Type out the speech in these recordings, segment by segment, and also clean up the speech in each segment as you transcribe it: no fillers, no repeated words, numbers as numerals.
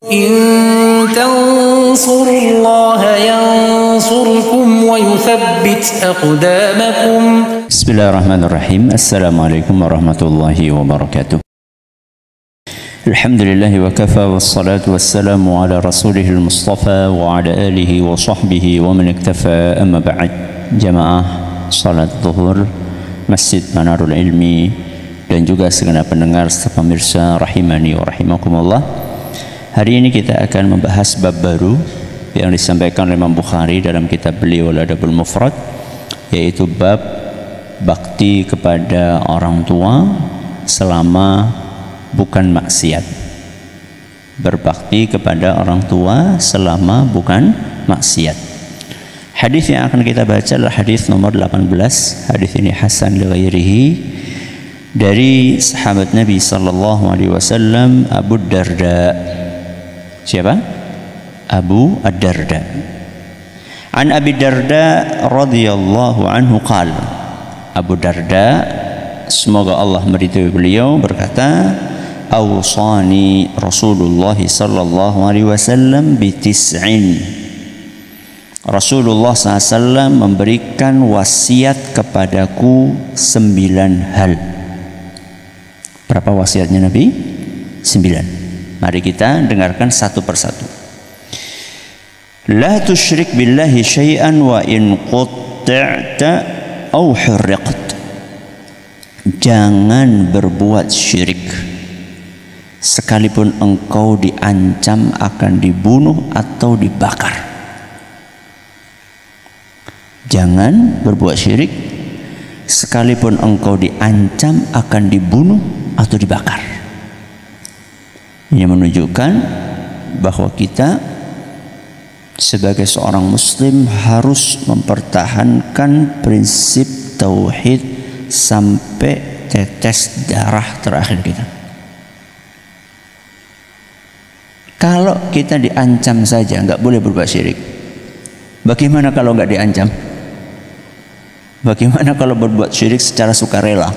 إن تنصروا الله ينصركم ويثبت أقدامكم. بسم الله الرحمن الرحيم. السلام عليكم ورحمة الله وبركاته. الحمد لله وكفى والصلاة والسلام على رسوله المصطفى وعلى آله وصحبه ومن اكتفى. أما بعد. Jamaah salat zuhur Masjid Manarul Ilmi dan juga segenap pendengar serta pemirsa rahimani wa rahimakumullah. Hari ini kita akan membahas bab baru yang disampaikan oleh Imam Bukhari dalam kitab beliau Al-Adabul Mufrad, yaitu bab bakti kepada orang tua selama bukan maksiat. Berbakti kepada orang tua selama bukan maksiat. Hadis yang akan kita baca adalah hadis nomor 18. Hadis ini hasan li ghairihi, dari sahabat Nabi sallallahu alaihi wasallam Abu Darda. Siapa? Abu Ad-Darda. An Abi Darda radhiyallahu anhu qala. Abu Darda, semoga Allah meridhai beliau, berkata, "Awsani Rasulullah sallallahu alaihi wasallam bi tis'in." Rasulullah SAW memberikan wasiat kepadaku 9 hal. Berapa wasiatnya Nabi? 9. Mari kita dengarkan satu persatu. La tusyrik billahi syai'an wa in qutta'ta aw hurriqt. Jangan berbuat syirik sekalipun engkau diancam akan dibunuh atau dibakar. Jangan berbuat syirik sekalipun engkau diancam akan dibunuh atau dibakar. Ini menunjukkan bahwa kita sebagai seorang muslim harus mempertahankan prinsip tauhid sampai tetes darah terakhir kita. Kalau kita diancam saja nggak boleh berbuat syirik, bagaimana kalau nggak diancam? Bagaimana kalau berbuat syirik secara sukarela,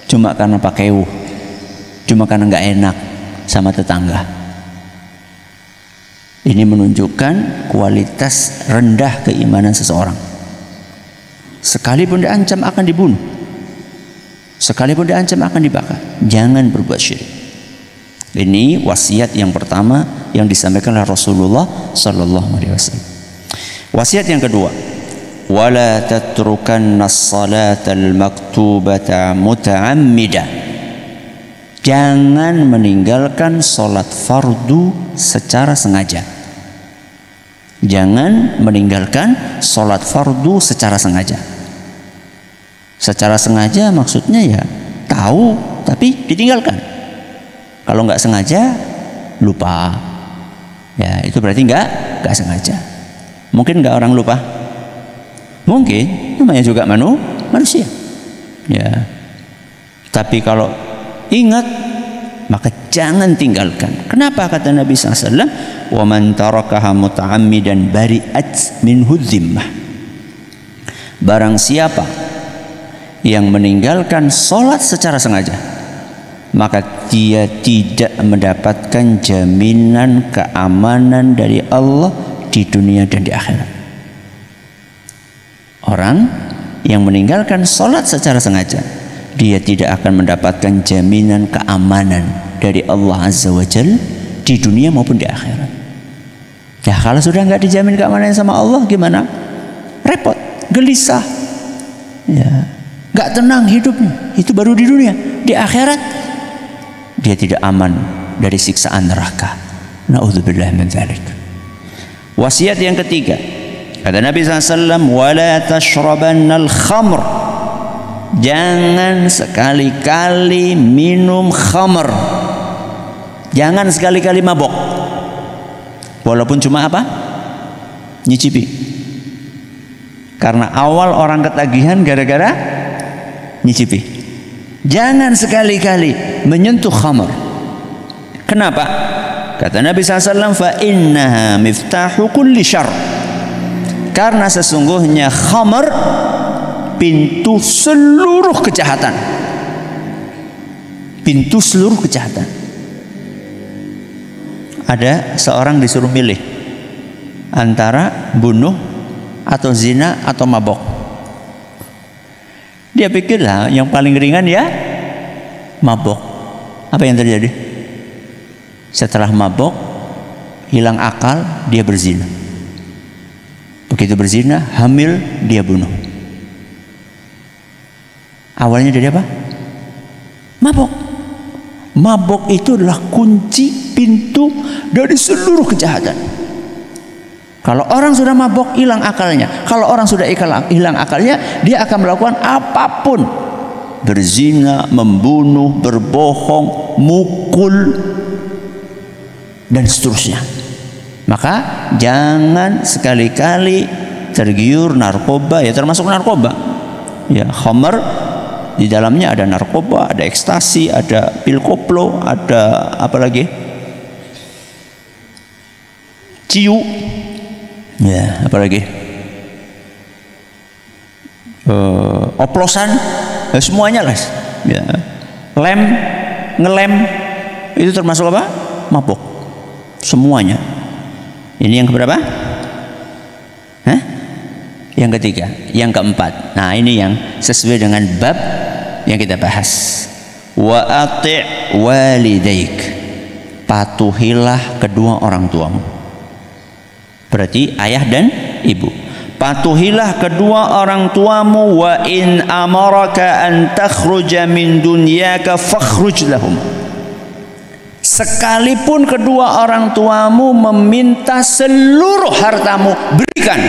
cuma karena pakaiu, cuma karena nggak enak sama tetangga? Ini menunjukkan kualitas rendah keimanan seseorang. Sekalipun diancam akan dibunuh, sekalipun diancam akan dibakar, jangan berbuat syirik. Ini wasiat yang pertama yang disampaikan oleh Rasulullah Sallallahu Alaihi Wasallam. Wasiat yang kedua, wala tatrukanna as-salata al-maktubata muta'ammida. Jangan meninggalkan salat fardu secara sengaja. Jangan meninggalkan salat fardu secara sengaja. Secara sengaja maksudnya ya tahu tapi ditinggalkan. Kalau nggak sengaja lupa, ya itu berarti nggak sengaja. Mungkin nggak orang lupa? Mungkin, namanya juga manusia. Ya. Tapi kalau ingat, maka jangan tinggalkan. Kenapa kata Nabi SAW? Wa man tarakaha muta'ammidan bari'at minhu dhimmah. Barang siapa yang meninggalkan sholat secara sengaja, maka dia tidak mendapatkan jaminan keamanan dari Allah di dunia dan di akhirat. Orang yang meninggalkan sholat secara sengaja, dia tidak akan mendapatkan jaminan keamanan dari Allah Azza wa Jalla di dunia maupun di akhirat. Ya kalau sudah nggak dijamin keamanan sama Allah, gimana? Repot, gelisah, ya, nggak tenang hidupnya. Itu baru di dunia. Di akhirat dia tidak aman dari siksaan neraka. Na'udzubillah min dzalik. Wasiat yang ketiga, kata Nabi SAW, wala tashrabannal khamr. Jangan sekali-kali minum khamr. Jangan sekali-kali mabok. Walaupun cuma apa? Nyicipi. Karena awal orang ketagihan gara-gara nyicipi. Jangan sekali-kali menyentuh khamr. Kenapa? Kata Nabi SAW, fa innaha miftahu kulli syarr. Karena sesungguhnya khamr pintu seluruh kejahatan. Pintu seluruh kejahatan. ada seorang disuruh milih antara bunuh atau zina atau mabok. Dia pikirlah yang paling ringan ya mabok. Apa yang terjadi? Setelah mabok, hilang akal, dia berzina. Begitu berzina, hamil, dia bunuh. Awalnya dari apa? Mabok. Mabok itu adalah kunci pintu dari seluruh kejahatan. Kalau orang sudah mabok, hilang akalnya. Kalau orang sudah hilang akalnya, dia akan melakukan apapun. Berzina, membunuh, berbohong, mukul, dan seterusnya. Maka jangan sekali-kali tergiur narkoba, ya termasuk narkoba. Ya, khamar, di dalamnya ada narkoba, ada ekstasi, ada pil koplo, ada apa lagi? Ciu. Ya, apa lagi? Oplosan, semuanya lah. Ya. Ngelem, itu termasuk apa? Mabok. Semuanya. Ini yang keberapa? Hah? Yang ketiga, yang keempat. Nah, ini yang sesuai dengan bab yang kita bahas. Wa ati' walidaik. Patuhilah kedua orang tuamu. Berarti ayah dan ibu. Patuhilah kedua orang tuamu. Wa in amaraka an takhruja min dunyaka fakhruj lahum. Sekalipun kedua orang tuamu meminta seluruh hartamu, berikan.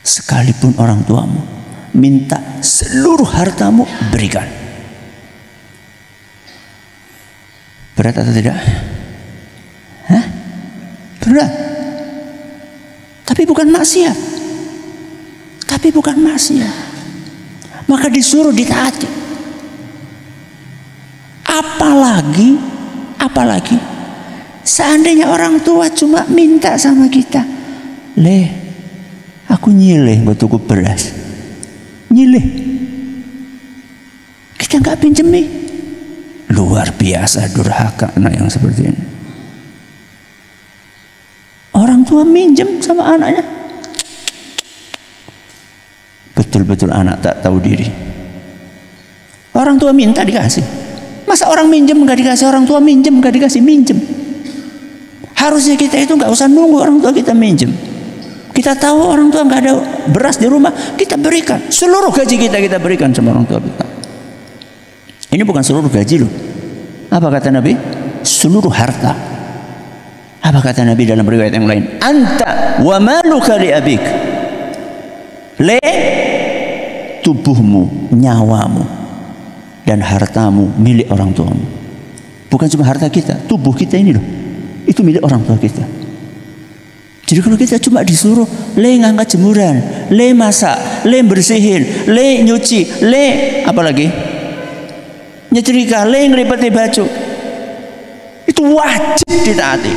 Sekalipun orang tuamu minta seluruh hartamu, berikan. Berat atau tidak? Hah? Berat. Tapi bukan maksiat. Maka disuruh ditaati. Apalagi seandainya orang tua cuma minta sama kita, aku nyileh buat tuku beras, nyileh, kita nggak pinjemi. Luar biasa durhaka anak yang seperti ini. Orang tua minjem sama anaknya, betul-betul anak tak tahu diri. Orang tua minta dikasih. Masa orang minjem nggak dikasih, orang tua minjem nggak dikasih, minjem. Harusnya kita itu nggak usah nunggu orang tua kita minjem. Kita tahu orang tua nggak ada beras di rumah, kita berikan. Seluruh gaji kita berikan sama orang tua kita. Ini bukan seluruh gaji loh. Apa kata Nabi? Seluruh harta. Apa kata Nabi dalam riwayat yang lain? Anta wa maluka li abik. Tubuhmu, nyawamu, dan hartamu milik orang tuamu. Bukan cuma harta kita, tubuh kita ini loh, itu milik orang tua kita. Jadi kalau kita cuma disuruh ngangkat jemuran, masak, bersihin, nyuci, apalagi nyetrika, ngelipeti baju, itu wajib ditaati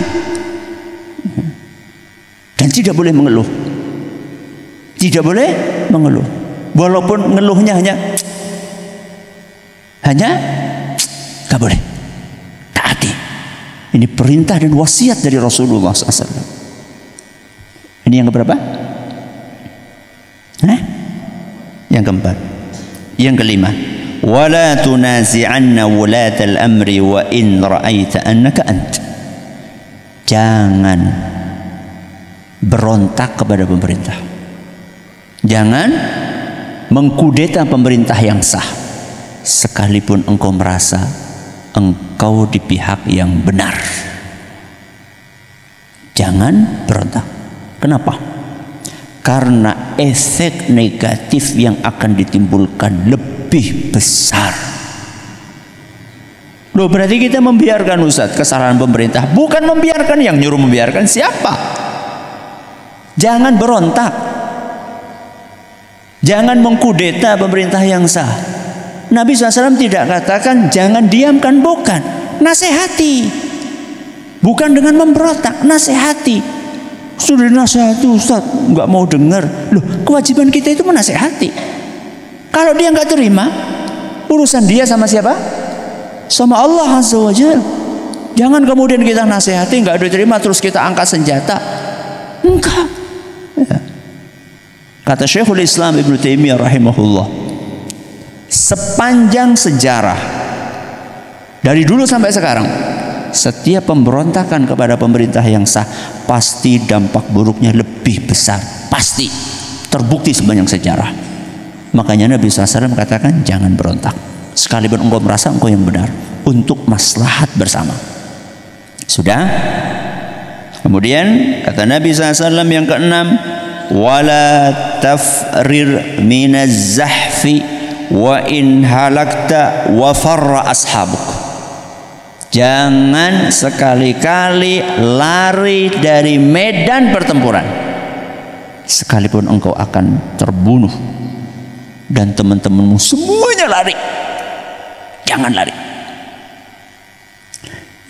dan tidak boleh mengeluh. Tidak boleh mengeluh, walaupun ngeluhnya hanya gak boleh. Taati. Ini perintah dan wasiat dari Rasulullah SAW. Ini yang keberapa? Yang keempat. Yang kelima, wala tunazi'anna wulatal amri wa in ra'aita annaka ant. Jangan berontak kepada pemerintah. Jangan mengkudeta pemerintah yang sah, sekalipun engkau merasa engkau di pihak yang benar. Jangan berontak. Kenapa? Karena efek negatif yang akan ditimbulkan lebih besar. Loh, berarti kita membiarkan Ustaz kesalahan pemerintah. Bukan membiarkan, yang nyuruh membiarkan siapa? Jangan berontak. Jangan mengkudeta pemerintah yang sah. Nabi SAW tidak katakan jangan diamkan, bukan. Nasihati. Bukan dengan memberontak, nasihati. Sudah nasihati Ustaz, nggak mau dengar. Loh, kewajiban kita itu menasihati. Kalau dia nggak terima, urusan dia sama siapa? sama Allah Azza wa Jalla. Jangan kemudian kita nasihati nggak diterima terus kita angkat senjata. Enggak. Ya. Kata Syekhul Islam Ibnu Taimiyah rahimahullah, sepanjang sejarah dari dulu sampai sekarang, setiap pemberontakan kepada pemerintah yang sah pasti dampak buruknya lebih besar, pasti terbukti sepanjang sejarah. Makanya Nabi SAW katakan jangan berontak, sekalipun engkau merasa engkau yang benar, untuk maslahat bersama. Sudah. Kemudian kata Nabi SAW yang keenam, wala tafrir minaz zahfi wa in halakta wa farra ashabuk. Jangan sekali-kali lari dari medan pertempuran, sekalipun engkau akan terbunuh dan teman-temanmu semuanya lari. Jangan lari.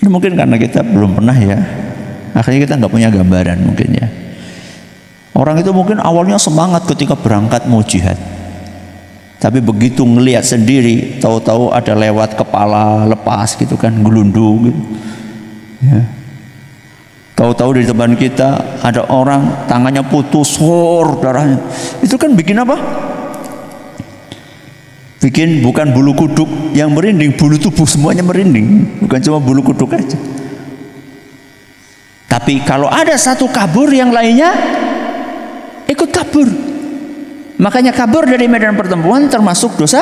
Ini mungkin karena kita belum pernah ya, akhirnya kita nggak punya gambaran mungkin ya. Orang itu mungkin awalnya semangat ketika berangkat mau jihad, tapi begitu ngelihat sendiri, tahu-tahu ada lewat kepala lepas gitu kan, gelundung gitu. Ya. Tahu-tahu di depan kita ada orang tangannya putus, darahnya. Itu kan bikin apa? Bikin bukan bulu kuduk yang merinding, bulu tubuh semuanya merinding, bukan cuma bulu kuduk aja. Tapi kalau ada satu kabur, yang lainnya ikut kabur. Makanya kabur dari medan pertempuran termasuk dosa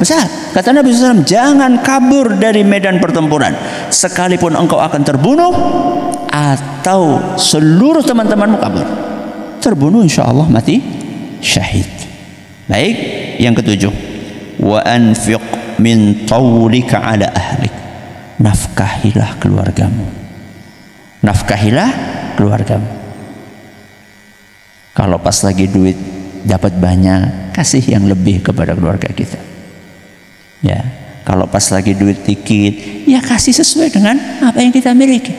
besar. Kata Nabi SAW, jangan kabur dari medan pertempuran, sekalipun engkau akan terbunuh atau seluruh teman-temanmu kabur. Terbunuh insya Allah mati syahid. Baik, yang ketujuh, wa anfiq min tawlika ala ahlik. Nafkahilah keluargamu. Nafkahilah keluargamu. Kalau pas lagi duit dapat banyak, kasih yang lebih kepada keluarga kita. Ya, kalau pas lagi duit dikit, ya kasih sesuai dengan apa yang kita miliki.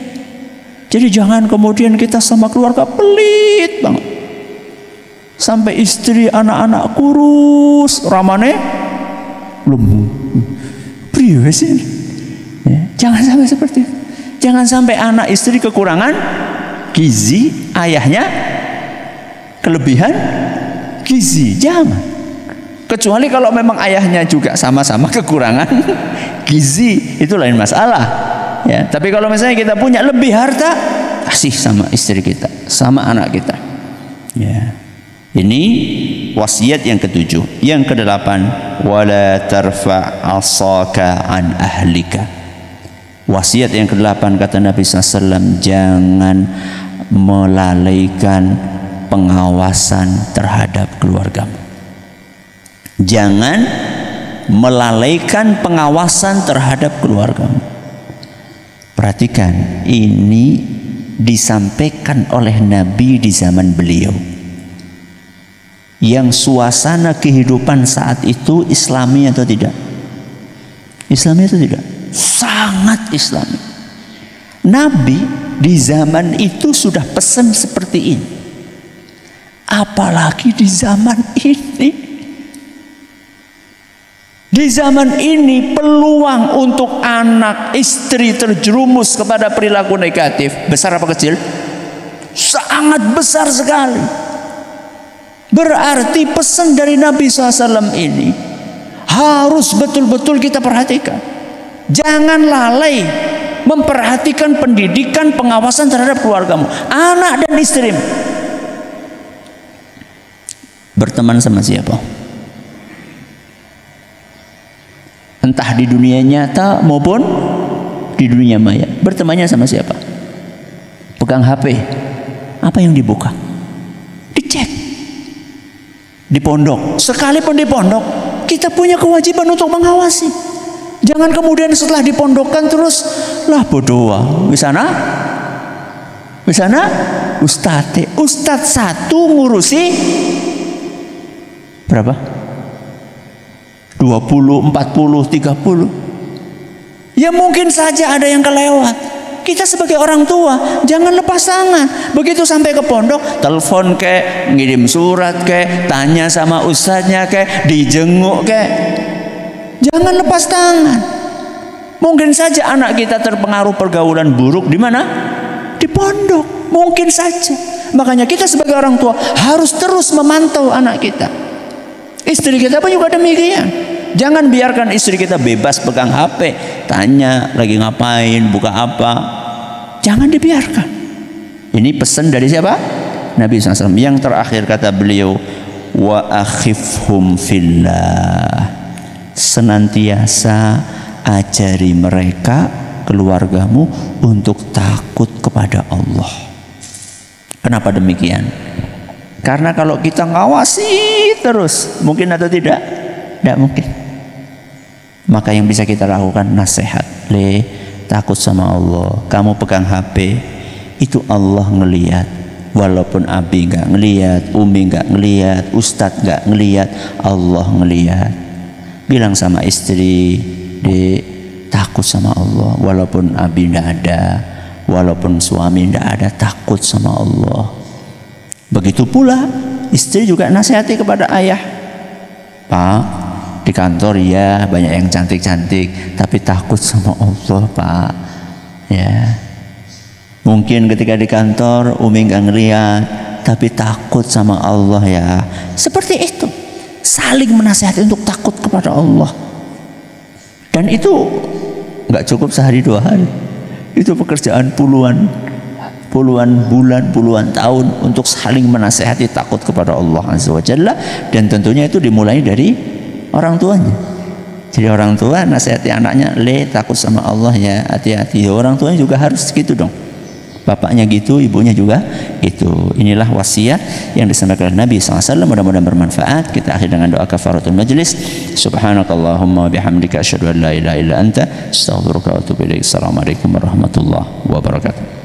Jadi jangan kemudian kita sama keluarga pelit banget, sampai istri anak-anak kurus, ramane belum priwe sih. Ya, jangan sampai seperti itu. Jangan sampai anak istri kekurangan gizi, ayahnya kelebihan gizi. Jangan. Kecuali kalau memang ayahnya juga sama-sama kekurangan gizi, itu lain masalah. Ya, tapi kalau misalnya kita punya lebih harta, kasih sama istri kita, sama anak kita. Ya. Ini wasiat yang ketujuh. Yang kedelapan, wala tarfa' asaka an ahlika. Wasiat yang kedelapan kata Nabi SAW, jangan melalaikan pengawasan terhadap keluargamu. Jangan melalaikan pengawasan terhadap keluargamu. Perhatikan, ini disampaikan oleh Nabi di zaman beliau, yang suasana kehidupan saat itu Islami atau tidak? Islami atau tidak? Sangat Islami. Nabi di zaman itu sudah pesan seperti ini, apalagi di zaman ini. Di zaman ini peluang untuk anak istri terjerumus kepada perilaku negatif besar apa kecil? Sangat besar sekali. Berarti pesan dari Nabi SAW ini harus betul-betul kita perhatikan. Jangan lalai memperhatikan pendidikan, pengawasan terhadap keluargamu, anak dan istrimu. Berteman sama siapa? Entah di dunia nyata maupun di dunia maya. Bertemannya sama siapa? Pegang HP, apa yang dibuka? Dicek. Di pondok, sekalipun di pondok, kita punya kewajiban untuk mengawasi. Jangan kemudian setelah dipondokkan terus lah berdoa. Di sana Ustadz satu ngurusi berapa? 20, 40, 30. Ya mungkin saja ada yang kelewat. Kita sebagai orang tua jangan lepas tangan. Begitu sampai ke pondok, telepon kek, ngirim surat kek, tanya sama ustadznya kek, dijenguk kek. Jangan lepas tangan. Mungkin saja anak kita terpengaruh pergaulan buruk di mana? Di pondok. Mungkin saja. Makanya kita sebagai orang tua harus terus memantau anak kita. Istri kita pun juga demikian. Jangan biarkan istri kita bebas pegang HP, tanya lagi ngapain, buka apa. Jangan dibiarkan. Ini pesan dari siapa? Nabi SAW. Yang terakhir kata beliau, wa akhifhum fillah. Senantiasa ajari mereka, keluargamu, untuk takut kepada Allah. Kenapa demikian? Karena kalau kita ngawasi terus, mungkin atau tidak? Tidak mungkin. Maka yang bisa kita lakukan nasihat. Takut sama Allah. Kamu pegang HP, itu Allah ngelihat. Walaupun Abi nggak ngelihat, Umi nggak ngelihat, Ustadz nggak ngelihat, Allah ngelihat. Bilang sama istri, takut sama Allah. Walaupun Abi nggak ada, walaupun suami nggak ada, takut sama Allah. Begitu pula istri juga nasihati kepada ayah. Pak, di kantor ya banyak yang cantik-cantik, tapi takut sama Allah, Pak. Ya. Mungkin ketika di kantor Umi nggak ngelihat, tapi takut sama Allah ya. Seperti itu. Saling menasihati untuk takut kepada Allah. Dan itu nggak cukup sehari dua hari. Itu pekerjaan puluhan bulan, puluhan tahun untuk saling menasihati takut kepada Allah Azza wa Jalla. Dan tentunya itu dimulai dari orang tuanya. Jadi orang tua nasihati anaknya, takut sama Allah ya, hati-hati. Orang tuanya juga harus gitu dong. Bapaknya gitu, ibunya juga gitu. Inilah wasiat yang disampaikan oleh Nabi SAW. Mudah-mudahan bermanfaat. Kita akhir dengan doa kafaratul majlis. Subhanakallahumma bihamdika asyhadu an la ilaha illa anta astaghfiruka wa atubu ilaik. Assalamualaikum warahmatullahi wabarakatuh.